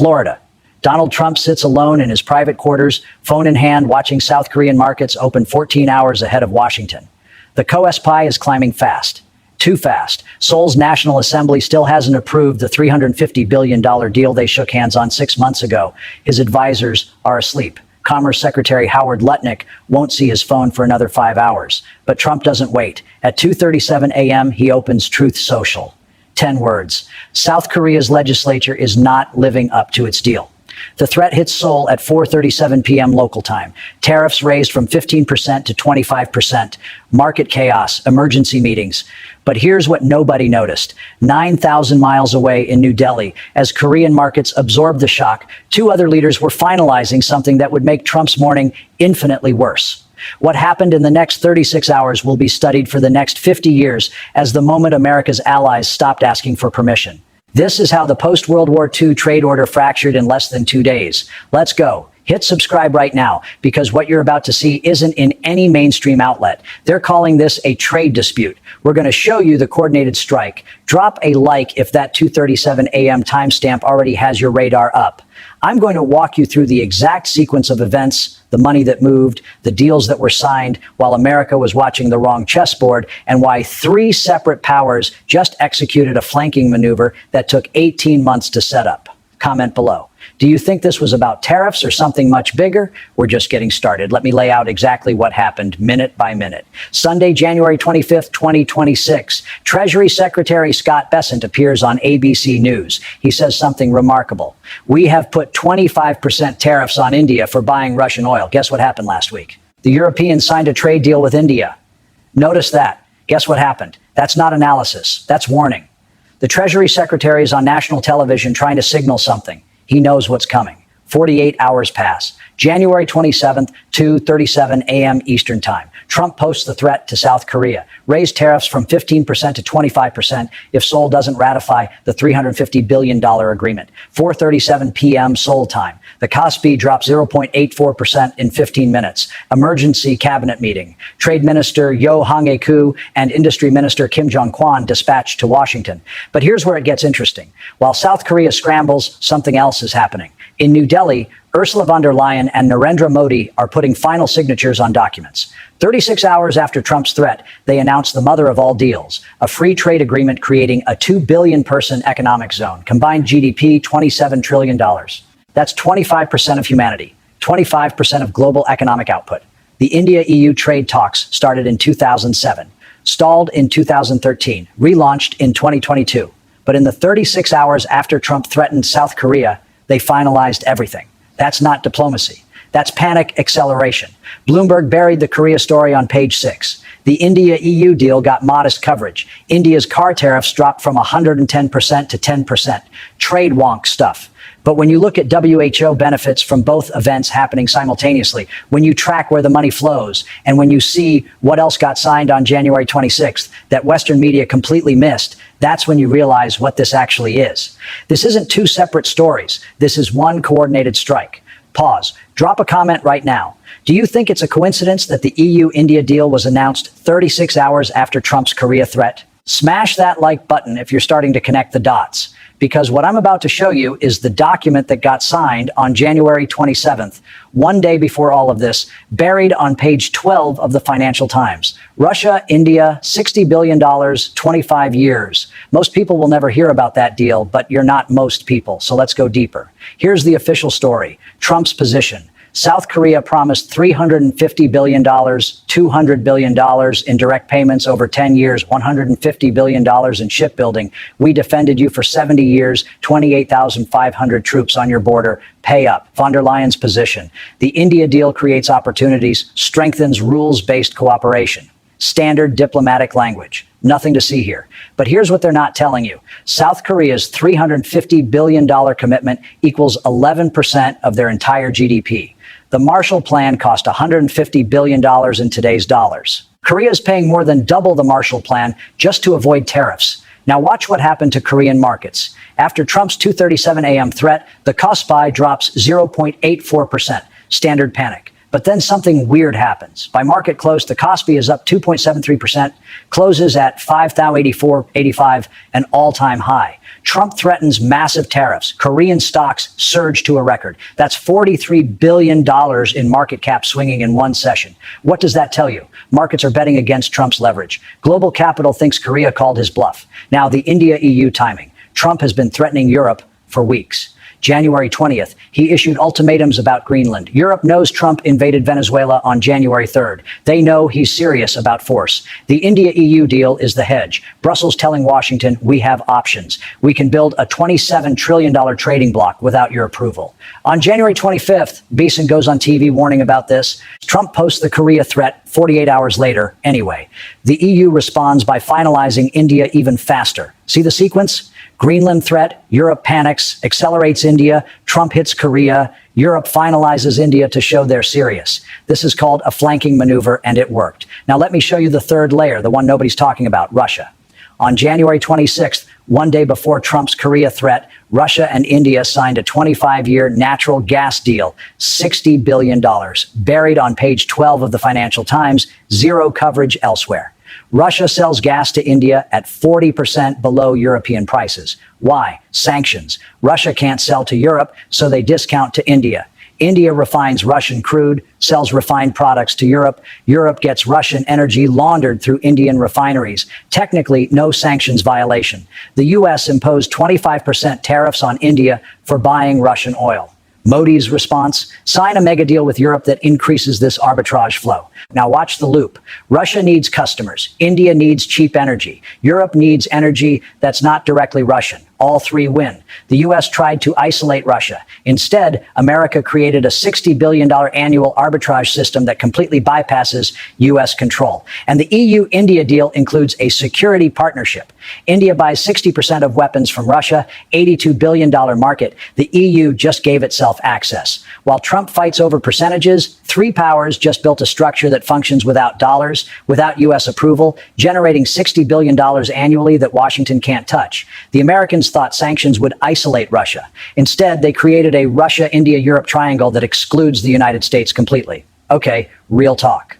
Florida. Donald Trump sits alone in his private quarters, phone in hand, watching South Korean markets open 14 hours ahead of Washington. The KOSPI is climbing fast. Too fast. Seoul's National Assembly still hasn't approved the $350 billion deal they shook hands on 6 months ago. His advisors are asleep. Commerce Secretary Howard Lutnick won't see his phone for another 5 hours. But Trump doesn't wait. At 2:37 a.m., he opens Truth Social. 10 words. South Korea's legislature is not living up to its deal. The threat hits Seoul at 4:37 p.m. local time. Tariffs raised from 15% to 25%. Market chaos, emergency meetings. But here's what nobody noticed. 9,000 miles away in New Delhi, as Korean markets absorbed the shock, two other leaders were finalizing something that would make Trump's morning infinitely worse. What happened in the next 36 hours will be studied for the next 50 years as the moment America's allies stopped asking for permission. This is how the post-World War II trade order fractured in less than 2 days. Let's go. Hit subscribe right now, because what you're about to see isn't in any mainstream outlet. They're calling this a trade dispute. We're going to show you the coordinated strike. Drop a like if that 2:37 a.m. timestamp already has your radar up. I'm going to walk you through the exact sequence of events, the money that moved, the deals that were signed while America was watching the wrong chessboard, and why 3 separate powers just executed a flanking maneuver that took 18 months to set up. Comment below. Do you think this was about tariffs or something much bigger? We're just getting started. Let me lay out exactly what happened minute by minute. Sunday, January 25th, 2026. Treasury Secretary Scott Bessent appears on ABC News. He says something remarkable. We have put 25% tariffs on India for buying Russian oil. Guess what happened last week? The Europeans signed a trade deal with India. Notice that. Guess what happened? That's not analysis. That's warning. The Treasury Secretary is on national television trying to signal something. He knows what's coming. 48 hours pass. January 27th, 2:37 a.m. Eastern Time. Trump posts the threat to South Korea. Raise tariffs from 15% to 25% if Seoul doesn't ratify the $350 billion agreement. 4:37 p.m. Seoul time. The KOSPI drops 0.84% in 15 minutes. Emergency cabinet meeting. Trade Minister Yo Hong-Koo and Industry Minister Kim Jong-kwon dispatched to Washington. But here's where it gets interesting. While South Korea scrambles, something else is happening. In New Delhi, Ursula von der Leyen and Narendra Modi are putting final signatures on documents. 36 hours after Trump's threat, they announced the mother of all deals, a free trade agreement creating a 2 billion person economic zone, combined GDP $27 trillion. That's 25% of humanity, 25% of global economic output. The India-EU trade talks started in 2007, stalled in 2013, relaunched in 2022. But in the 36 hours after Trump threatened South Korea, they finalized everything. That's not diplomacy. That's panic acceleration. Bloomberg buried the Korea story on page 6. The India-EU deal got modest coverage. India's car tariffs dropped from 110% to 10%. Trade wonk stuff. But when you look at WHO benefits from both events happening simultaneously, when you track where the money flows, and when you see what else got signed on January 26th that Western media completely missed, that's when you realize what this actually is. This isn't 2 separate stories. This is one coordinated strike. Pause. Drop a comment right now. Do you think it's a coincidence that the EU-India deal was announced 36 hours after Trump's Korea threat? Smash that like button if you're starting to connect the dots, because what I'm about to show you is the document that got signed on January 27th, one day before all of this, buried on page 12 of the Financial Times. Russia, India, $60 billion, 25 years. Most people will never hear about that deal, but you're not most people, so let's go deeper. Here's the official story. Trump's position. South Korea promised $350 billion, $200 billion in direct payments over 10 years, $150 billion in shipbuilding. We defended you for 70 years, 28,500 troops on your border. Pay up. Von der Leyen's position. The India deal creates opportunities, strengthens rules-based cooperation. Standard diplomatic language. Nothing to see here. But here's what they're not telling you. South Korea's $350 billion commitment equals 11% of their entire GDP. The Marshall Plan cost $150 billion in today's dollars. Korea is paying more than double the Marshall Plan just to avoid tariffs. Now watch what happened to Korean markets. After Trump's 2:37 a.m. threat, the KOSPI drops 0.84%. Standard panic. But then something weird happens. By market close, the Kospi is up 2.73%, closes at 5,084.85, an all-time high. Trump threatens massive tariffs. Korean stocks surge to a record. That's $43 billion in market cap swinging in one session. What does that tell you? Markets are betting against Trump's leverage. Global capital thinks Korea called his bluff. Now, the India-EU timing. Trump has been threatening Europe for weeks. January 20th, he issued ultimatums about Greenland. Europe knows Trump invaded Venezuela on January 3rd. They know he's serious about force. The India-EU deal is the hedge. Brussels telling Washington, we have options. We can build a $27 trillion trading bloc without your approval. On January 25th, Beeson goes on TV warning about this. Trump posts the Korea threat 48 hours later anyway. The EU responds by finalizing India even faster. See the sequence? Greenland threat, Europe panics, accelerates India, Trump hits Korea, Europe finalizes India to show they're serious. This is called a flanking maneuver, and it worked. Now let me show you the third layer, the one nobody's talking about, Russia. On January 26th, one day before Trump's Korea threat, Russia and India signed a 25-year natural gas deal, $60 billion, buried on page 12 of the Financial Times, zero coverage elsewhere. Russia sells gas to India at 40% below European prices. Why? Sanctions. Russia can't sell to Europe, so they discount to India. India refines Russian crude, sells refined products to Europe. Europe gets Russian energy laundered through Indian refineries. Technically, no sanctions violation. The U.S. imposed 25% tariffs on India for buying Russian oil. Modi's response? Sign a mega deal with Europe that increases this arbitrage flow. Now watch the loop. Russia needs customers. India needs cheap energy. Europe needs energy that's not directly Russian. All three win. The U.S. tried to isolate Russia. Instead, America created a $60 billion annual arbitrage system that completely bypasses U.S. control. And the EU-India deal includes a security partnership. India buys 60% of weapons from Russia, $82 billion market. The EU just gave itself access. While Trump fights over percentages, three powers just built a structure that functions without dollars, without U.S. approval, generating $60 billion annually that Washington can't touch. The Americans thought sanctions would isolate Russia. Instead, they created a Russia-India-Europe triangle that excludes the United States completely. Okay, real talk.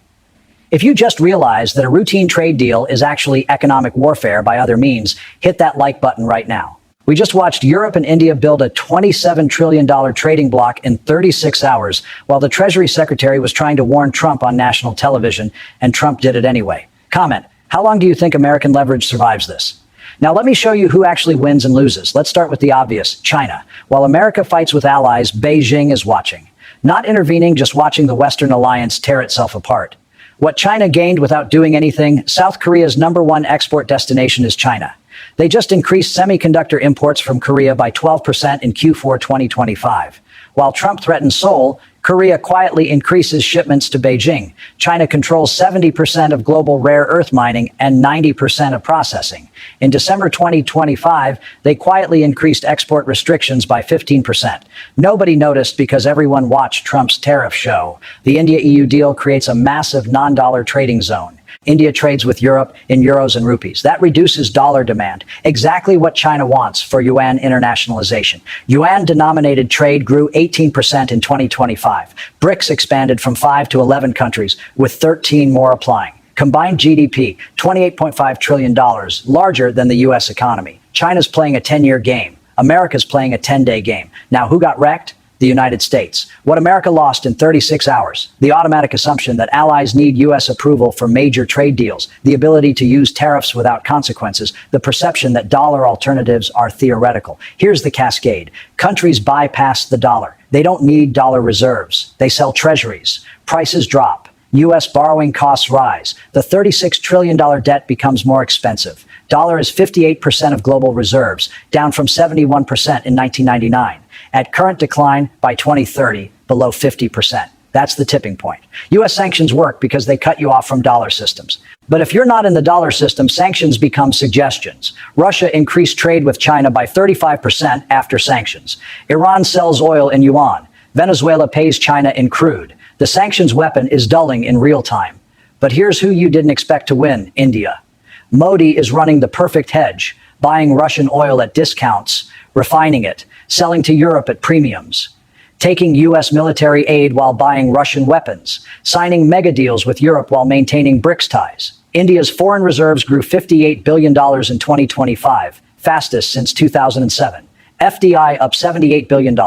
If you just realized that a routine trade deal is actually economic warfare by other means, hit that like button right now. We just watched Europe and India build a $27 trillion trading bloc in 36 hours, while the Treasury Secretary was trying to warn Trump on national television, and Trump did it anyway. Comment: how long do you think American leverage survives this? Now, let me show you who actually wins and loses. Let's start with the obvious, China. While America fights with allies, Beijing is watching. Not intervening, just watching the Western alliance tear itself apart. What China gained without doing anything, South Korea's #1 export destination is China. They just increased semiconductor imports from Korea by 12% in Q4 2025. While Trump threatens Seoul, Korea quietly increases shipments to Beijing. China controls 70% of global rare earth mining and 90% of processing. In December 2025, they quietly increased export restrictions by 15%. Nobody noticed because everyone watched Trump's tariff show. The India-EU deal creates a massive non-dollar trading zone. India trades with Europe in euros and rupees. That reduces dollar demand, exactly what China wants for yuan internationalization. Yuan-denominated trade grew 18% in 2025. BRICS expanded from 5 to 11 countries, with 13 more applying. Combined GDP, $28.5 trillion, larger than the U.S. economy. China's playing a 10-year game. America's playing a 10-day game. Now, who got wrecked? The United States. What America lost in 36 hours, the automatic assumption that allies need U.S. approval for major trade deals, the ability to use tariffs without consequences, the perception that dollar alternatives are theoretical. Here's the cascade. Countries bypass the dollar. They don't need dollar reserves. They sell treasuries. Prices drop. U.S. borrowing costs rise. The $36 trillion debt becomes more expensive. Dollar is 58% of global reserves, down from 71% in 1999. At current decline, by 2030, below 50%. That's the tipping point. U.S. sanctions work because they cut you off from dollar systems. But if you're not in the dollar system, sanctions become suggestions. Russia increased trade with China by 35% after sanctions. Iran sells oil in yuan. Venezuela pays China in crude. The sanctions weapon is dulling in real time. But here's who you didn't expect to win, India. Modi is running the perfect hedge, buying Russian oil at discounts, refining it, selling to Europe at premiums. taking U.S. military aid while buying Russian weapons, signing mega deals with Europe while maintaining BRICS ties. India's foreign reserves grew $58 billion in 2025, fastest since 2007. FDI up $78 billion.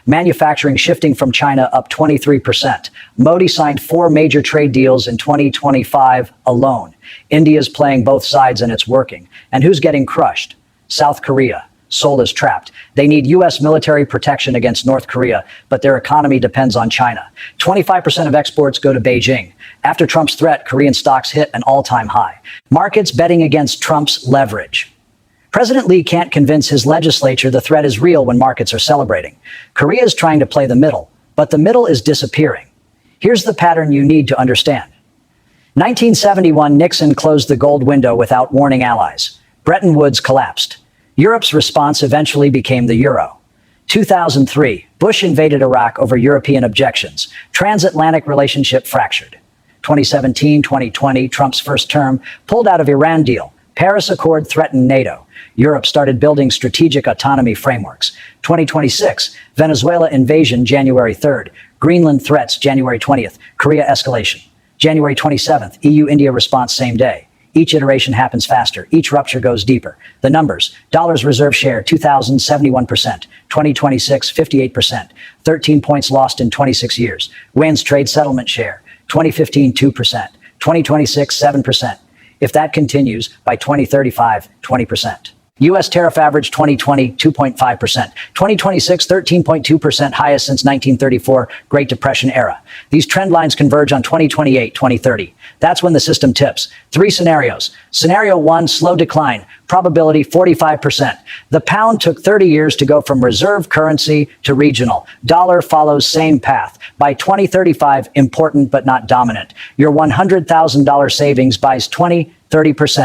Manufacturing shifting from China up 23%. Modi signed 4 major trade deals in 2025 alone. India's playing both sides and it's working. And who's getting crushed? South Korea. Seoul is trapped. They need U.S. military protection against North Korea, but their economy depends on China. 25% of exports go to Beijing. After Trump's threat, Korean stocks hit an all-time high. Markets betting against Trump's leverage. President Lee can't convince his legislature the threat is real when markets are celebrating. Korea is trying to play the middle, but the middle is disappearing. Here's the pattern you need to understand. 1971, Nixon closed the gold window without warning allies. Bretton Woods collapsed. Europe's response eventually became the euro. 2003, Bush invaded Iraq over European objections. Transatlantic relationship fractured. 2017-2020, Trump's first term, pulled out of Iran deal. Paris Accord threatened NATO. Europe started building strategic autonomy frameworks. 2026, Venezuela invasion January 3rd. Greenland threats January 20th. Korea escalation. January 27th, EU-India response same day. Each iteration happens faster. Each rupture goes deeper. The numbers: dollars reserve share 2071%, 2026 58%, 13 points lost in 26 years. Wins trade settlement share 2015 2%, 2026 7%. If that continues, by 2035, 20%. U.S. tariff average 2020, 2.5%. 2026, 13.2%, highest since 1934, Great Depression era. These trend lines converge on 2028, 2030. That's when the system tips. 3 scenarios. Scenario 1, slow decline. Probability 45%. The pound took 30 years to go from reserve currency to regional. Dollar follows same path. By 2035, important but not dominant. Your $100,000 savings buys 30%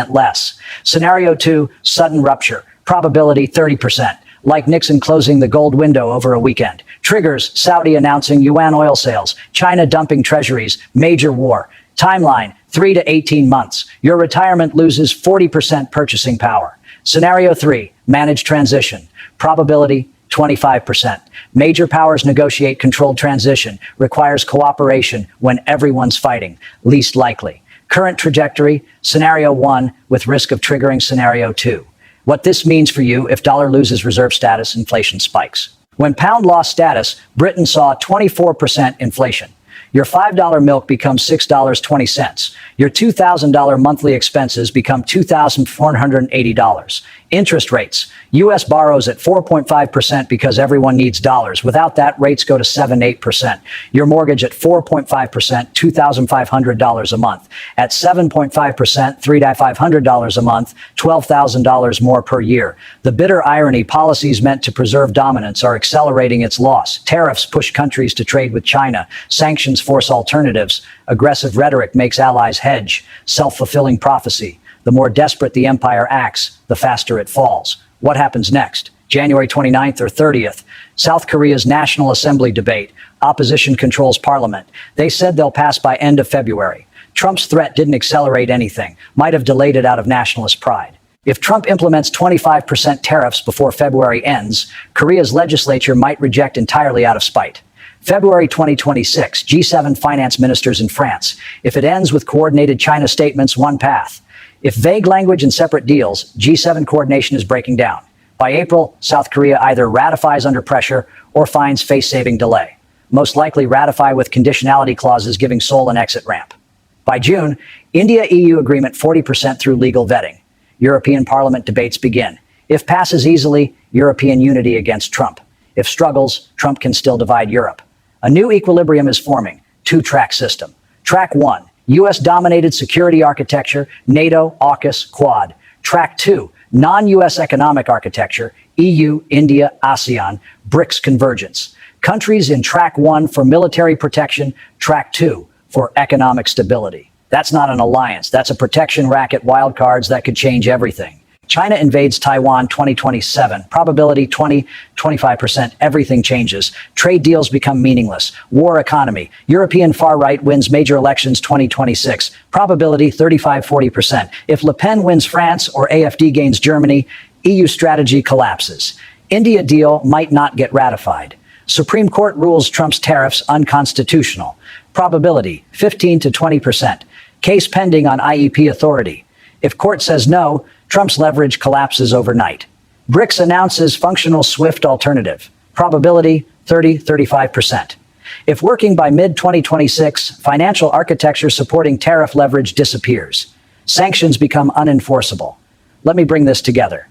less. Scenario 2, sudden rupture. Probability 30%. Like Nixon closing the gold window over a weekend. Triggers: Saudi announcing yuan oil sales, China dumping treasuries, major war. Timeline: 3 to 18 months. Your retirement loses 40% purchasing power. Scenario 3, managed transition. Probability 25%. Major powers negotiate controlled transition. Requires cooperation when everyone's fighting. Least likely. Current trajectory: Scenario 1 with risk of triggering Scenario 2. What this means for you if dollar loses reserve status, inflation spikes. When pound lost status, Britain saw 24% inflation. Your $5 milk becomes $6.20. Your $2,000 monthly expenses become $2,480. Interest rates: U.S. borrows at 4.5% because everyone needs dollars. Without that, rates go to 7-8%. Your mortgage at 4.5%, $2,500 a month. At 7.5%, $3,500 a month, $12,000 more per year. The bitter irony: policies meant to preserve dominance are accelerating its loss. Tariffs push countries to trade with China. Sanctions force alternatives. Aggressive rhetoric makes allies hedge. Self-fulfilling prophecy: the more desperate the empire acts, the faster it falls. What happens next? January 29th or 30th. South Korea's National Assembly debate. Opposition controls parliament. They said they'll pass by end of February. Trump's threat didn't accelerate anything. Might have delayed it out of nationalist pride. If Trump implements 25% tariffs before February ends, Korea's legislature might reject entirely out of spite. February 2026, G7 finance ministers in France. If it ends with coordinated China statements, one path. If vague language and separate deals, G7 coordination is breaking down. By April, South Korea either ratifies under pressure or finds face-saving delay. Most likely ratify with conditionality clauses giving Seoul an exit ramp. By June, India-EU agreement 40% through legal vetting. European Parliament debates begin. If passes easily, European unity against Trump. If struggles, Trump can still divide Europe. A new equilibrium is forming. 2-track system. Track 1. U.S.-dominated security architecture, NATO, AUKUS, Quad. Track 2, non-U.S. economic architecture, EU, India, ASEAN, BRICS convergence. Countries in Track 1 for military protection, Track 2 for economic stability. That's not an alliance. That's a protection racket, wildcards that could change everything. China invades Taiwan 2027. Probability 20-25%. Everything changes. Trade deals become meaningless. War economy. European far right wins major elections 2026. Probability 35-40%. If Le Pen wins France or AfD gains Germany, EU strategy collapses. India deal might not get ratified. Supreme Court rules Trump's tariffs unconstitutional. Probability 15 to 20%. Case pending on IEP authority. If court says no, Trump's leverage collapses overnight. BRICS announces functional SWIFT alternative. Probability 30-35%. If working by mid-2026, financial architecture supporting tariff leverage disappears. Sanctions become unenforceable. Let me bring this together.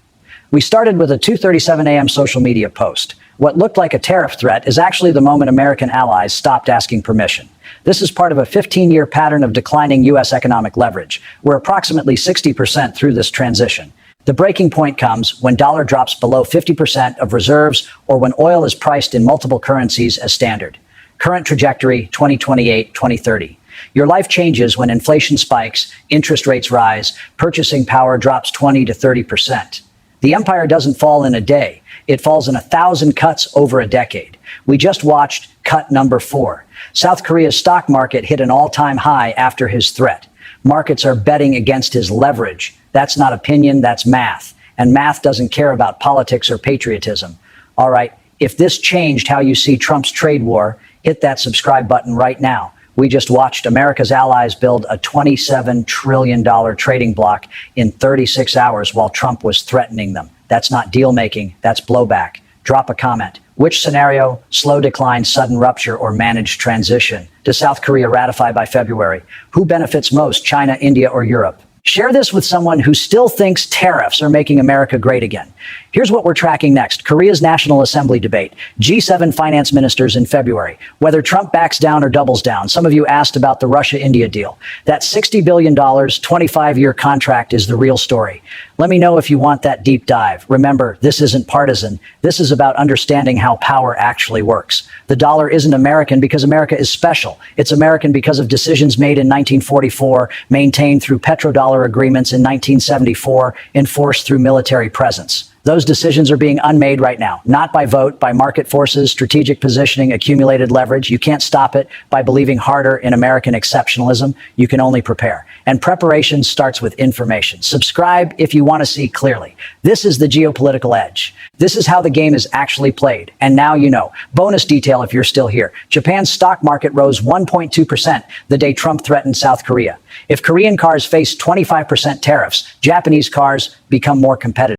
We started with a 2:37 a.m. social media post. What looked like a tariff threat is actually the moment American allies stopped asking permission. This is part of a 15-year pattern of declining U.S. economic leverage. We're approximately 60% through this transition. The breaking point comes when dollar drops below 50% of reserves or when oil is priced in multiple currencies as standard. Current trajectory 2028-2030. Your life changes when inflation spikes, interest rates rise, purchasing power drops 20 to 30%. The empire doesn't fall in a day. It falls in 1,000 cuts over a decade. We just watched cut number 4. South Korea's stock market hit an all-time high after his threat. Markets are betting against his leverage. That's not opinion, that's math. And math doesn't care about politics or patriotism. All right, if this changed how you see Trump's trade war, hit that subscribe button right now. We just watched America's allies build a $27 trillion trading bloc in 36 hours while Trump was threatening them. That's not deal making, that's blowback. Drop a comment. Which scenario, slow decline, sudden rupture, or managed transition, does South Korea ratify by February? Who benefits most, China, India, or Europe? Share this with someone who still thinks tariffs are making America great again. Here's what we're tracking next. Korea's National Assembly debate. G7 finance ministers in February. Whether Trump backs down or doubles down. Some of you asked about the Russia-India deal. That $60 billion, 25-year contract is the real story. Let me know if you want that deep dive. Remember, this isn't partisan. This is about understanding how power actually works. The dollar isn't American because America is special. It's American because of decisions made in 1944, maintained through petrodollar agreements in 1974, enforced through military presence. Those decisions are being unmade right now, not by vote, by market forces, strategic positioning, accumulated leverage. You can't stop it by believing harder in American exceptionalism. You can only prepare. And preparation starts with information. Subscribe if you want to see clearly. This is the geopolitical edge. This is how the game is actually played. And now you know. Bonus detail if you're still here. Japan's stock market rose 1.2% the day Trump threatened South Korea. If Korean cars face 25% tariffs, Japanese cars become more competitive.